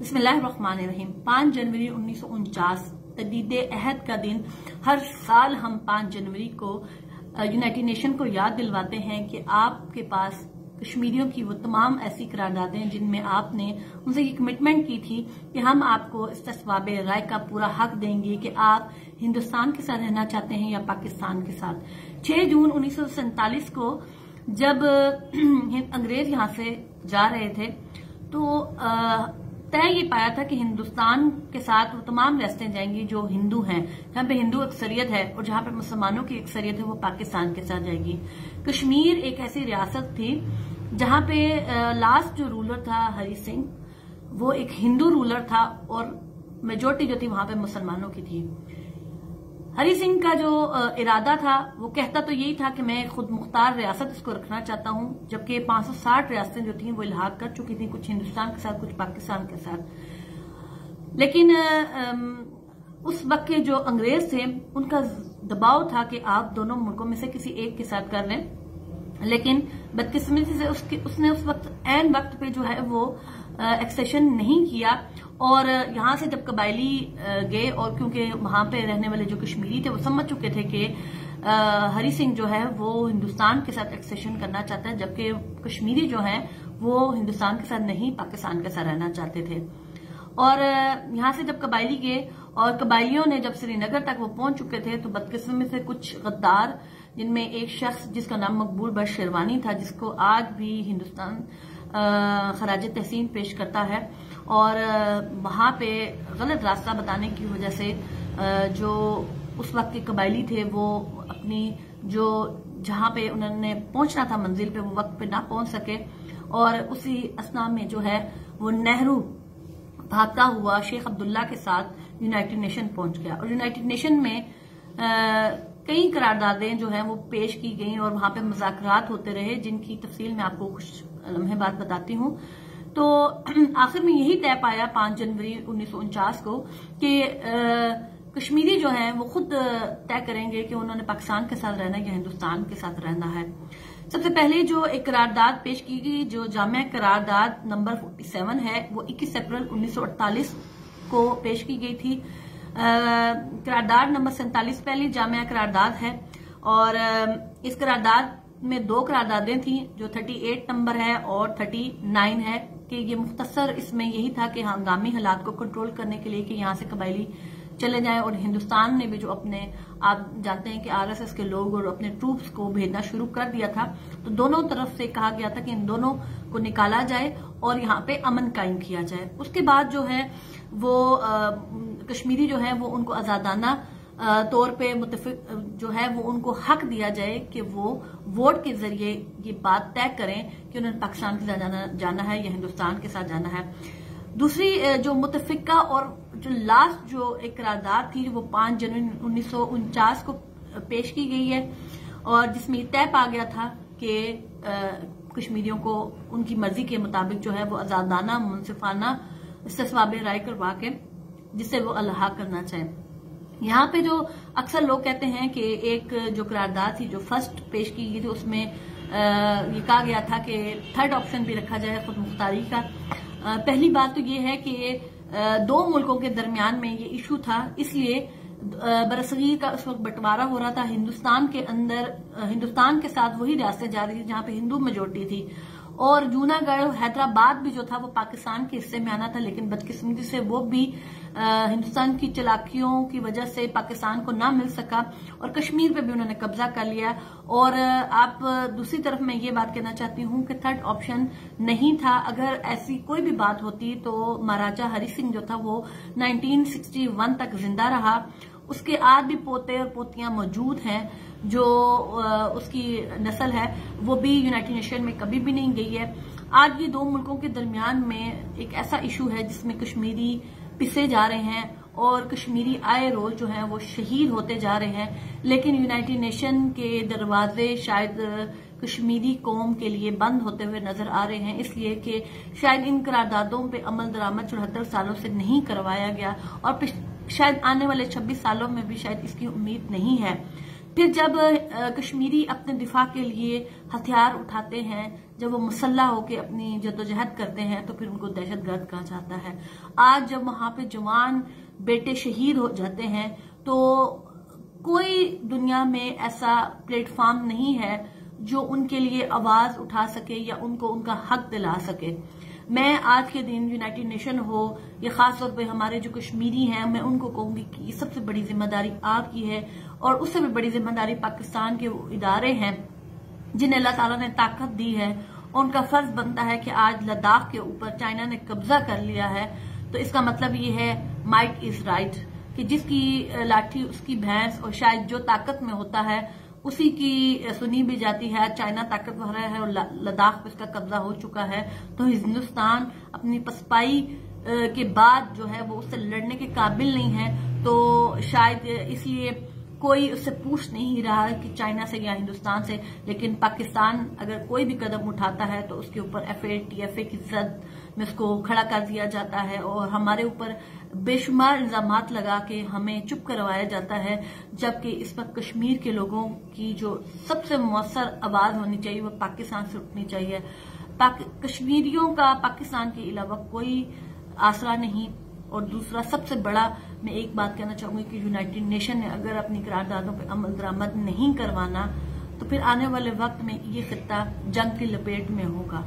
बिस्मिल्लाहिर्रहमानिर्रहीम। 5 जनवरी 1949 तजदीद अहद का दिन। हर साल हम 5 जनवरी को यूनाइटेड नेशन को याद दिलवाते हैं कि आपके पास कश्मीरियों की वो तमाम ऐसी करारदादें जिनमें आपने उनसे ये कमिटमेंट की थी कि हम आपको इस्तिस्वाब राय का पूरा हक देंगे कि आप हिंदुस्तान के साथ रहना चाहते हैं या पाकिस्तान के साथ। 6 जून 1947 को जब अंग्रेज यहां से जा रहे थे तो तय ये पाया था कि हिंदुस्तान के साथ वो तमाम रियासतें जाएंगी जो हिंदू हैं, जहां पे हिंदू अक्सरियत है और जहां पे मुसलमानों की अक्सरियत है वो पाकिस्तान के साथ जाएगी। कश्मीर एक ऐसी रियासत थी जहां पे लास्ट जो रूलर था हरी सिंह, वो एक हिंदू रूलर था और मेजोरिटी जो थी वहां पे मुसलमानों की थी। हरी सिंह का जो इरादा था वो कहता तो यही था कि मैं खुद मुख्तार रियासत इसको रखना चाहता हूं, जबकि 560 रियासतें जो थी वो इल्हाक कर चुकी थी, कुछ हिंदुस्तान के साथ कुछ पाकिस्तान के साथ। लेकिन उस वक्त के जो अंग्रेज थे उनका दबाव था कि आप दोनों मुल्कों में से किसी एक के साथ कर लें, लेकिन बदकिस्मती से उसने उस वक्त ऐन वक्त पे जो है वो एक्सेशन नहीं किया। और यहां से जब कबायली गए और क्योंकि वहां पे रहने वाले जो कश्मीरी थे वो समझ चुके थे कि हरी सिंह जो है वो हिंदुस्तान के साथ एक्सेशन करना चाहता है, जबकि कश्मीरी जो है वो हिंदुस्तान के साथ नहीं पाकिस्तान के साथ रहना चाहते थे। और यहां से जब कबायली गए और कबायलियों ने जब श्रीनगर तक वो पहुंच चुके थे तो बदकिस्मती से कुछ गद्दार, जिनमें एक शख्स जिसका नाम मकबूल बख्श शेरवानी था, जिसको आज भी हिंदुस्तान खराज तहसीन पेश करता है, और वहां पे गलत रास्ता बताने की वजह से जो उस वक्त के कबायली थे वो अपनी जो जहां पे उन्होंने पहुंचना था मंजिल पे वो वक्त पे ना पहुंच सके, और उसी असना में जो है वो नेहरू भागता हुआ शेख अब्दुल्ला के साथ यूनाइटेड नेशन पहुंच गया। और यूनाइटेड नेशन में कई करारदादें जो हैं वो पेश की गई और वहां पे मुज़ाकरात होते रहे, जिनकी तफसील मैं आपको कुछ लम्हे बाद बताती हूँ। तो आखिर में यही तय पाया 5 जनवरी 1949 को कि कश्मीरी जो हैं वो खुद तय करेंगे कि उन्होंने पाकिस्तान के साथ रहना है या हिंदुस्तान के साथ रहना है। सबसे पहले जो एक करारदाद पेश की गई, जो जामिया करारदाद नंबर 47 है, वो 21 अप्रैल 1948 को पेश की गई थी। करारदाद नंबर 47 पहली जामिया करारदाद है और इस करारदाद में 2 करारदादें थी, जो 38 नंबर है और 39 है, कि ये मुख्तसर इसमें यही था कि हंगामी हालात को कंट्रोल करने के लिए कि यहाँ से कबायली चले जाएं। और हिंदुस्तान ने भी जो अपने, आप जानते हैं कि आरएसएस के लोग और अपने ट्रूप्स को भेजना शुरू कर दिया था, तो दोनों तरफ से कहा गया था कि इन दोनों को निकाला जाए और यहाँ पे अमन कायम किया जाए। उसके बाद जो है वो कश्मीरी जो है वो उनको आजादाना तौर पे मुतफिक जो है वो उनको हक दिया जाए कि वो वोट के जरिए ये बात तय करें कि उन्हें पाकिस्तान के साथ जाना है या हिंदुस्तान के साथ जाना है। दूसरी जो मुतफिका और जो लास्ट जो एक करारदाद थी वो 5 जनवरी 1949 को पेश की गई है, और जिसमें तय पा गया था कि कश्मीरियों को उनकी मर्जी के मुताबिक जो है वो आजादाना मुनसिफाना इस्तिस्वाब राय करवा के जिससे वो अल्लाह करना चाहे। यहाँ पे जो अक्सर लोग कहते हैं कि एक जो करारदाद थी जो फर्स्ट पेश की गई थी उसमें ये कहा गया था कि थर्ड ऑप्शन भी रखा जाए खुद मुख्तारी का। पहली बात तो ये है कि 2 मुल्कों के दरमियान में ये इशू था, इसलिए बरसगीर का उस वक्त बंटवारा हो रहा था। हिंदुस्तान के अंदर हिंदुस्तान के साथ वही रियासतें जा रही थी जहां पे हिंदू मेजोरिटी थी, और जूनागढ़ हैदराबाद भी जो था वो पाकिस्तान के हिस्से में आना था, लेकिन बदकिस्मती से वो भी हिंदुस्तान की चालाकियों की वजह से पाकिस्तान को ना मिल सका और कश्मीर पे भी उन्होंने कब्जा कर लिया। और आप दूसरी तरफ मैं ये बात कहना चाहती हूँ कि थर्ड ऑप्शन नहीं था। अगर ऐसी कोई भी बात होती तो महाराजा हरी सिंह जो था वो 1961 तक जिंदा रहा, उसके आज भी पोते और पोतियां मौजूद हैं, जो उसकी नस्ल है वो भी यूनाइटेड नेशन में कभी भी नहीं गई है। आज ये 2 मुल्कों के दरमियान में एक ऐसा इशू है जिसमें कश्मीरी पिसे जा रहे हैं और कश्मीरी आए रोज जो हैं वो शहीद होते जा रहे हैं, लेकिन यूनाइटेड नेशन के दरवाजे शायद कश्मीरी कौम के लिए बंद होते हुए नजर आ रहे हैं, इसलिए कि शायद इन करारदादों पे अमल दरामद 74 सालों से नहीं करवाया गया और शायद आने वाले 26 सालों में भी शायद इसकी उम्मीद नहीं है। फिर जब कश्मीरी अपने दिफा के लिए हथियार उठाते हैं, जब वो मुसल्ला होकर अपनी जद्दोजहद करते हैं, तो फिर उनको दहशतगर्द कहा जाता है। आज जब वहां पे जवान बेटे शहीद हो जाते हैं, तो कोई दुनिया में ऐसा प्लेटफॉर्म नहीं है जो उनके लिए आवाज उठा सके या उनको उनका हक दिला सके। मैं आज के दिन यूनाइटेड नेशन हो या खासतौर पे हमारे जो कश्मीरी हैं, मैं उनको कहूंगी कि ये सबसे बड़ी जिम्मेदारी आपकी है, और उससे भी बड़ी जिम्मेदारी पाकिस्तान के वो इदारे हैं जिन्हें अल्लाह ताला ने ताकत दी है। उनका फर्ज बनता है कि आज लद्दाख के ऊपर चाइना ने कब्जा कर लिया है, तो इसका मतलब ये है माइट इज राइट, कि जिसकी लाठी उसकी भैंस, और शायद जो ताकत में होता है उसी की सुनी भी जाती है। चाइना ताकतवर है और लद्दाख पे इसका कब्जा हो चुका है, तो हिंदुस्तान अपनी पसपाई के बाद जो है वो उससे लड़ने के काबिल नहीं है। तो शायद इसलिए कोई उससे पूछ नहीं रहा कि चाइना से या हिंदुस्तान से, लेकिन पाकिस्तान अगर कोई भी कदम उठाता है तो उसके ऊपर FATF की जद में उसको खड़ा कर दिया जाता है, और हमारे ऊपर बेशुमार इल्जामात लगा के हमें चुप करवाया जाता है। जबकि इस वक्त कश्मीर के लोगों की जो सबसे मौसर आवाज होनी चाहिए वो पाकिस्तान से उठनी चाहिए। कश्मीरियों का पाकिस्तान के अलावा कोई आसरा नहीं। और दूसरा सबसे बड़ा मैं एक बात कहना चाहूंगी कि यूनाइटेड नेशन ने अगर अपनी करारदादों पर अमल दरामद नहीं करवाना, तो फिर आने वाले वक्त में ये खित्ता जंग की लपेट में होगा।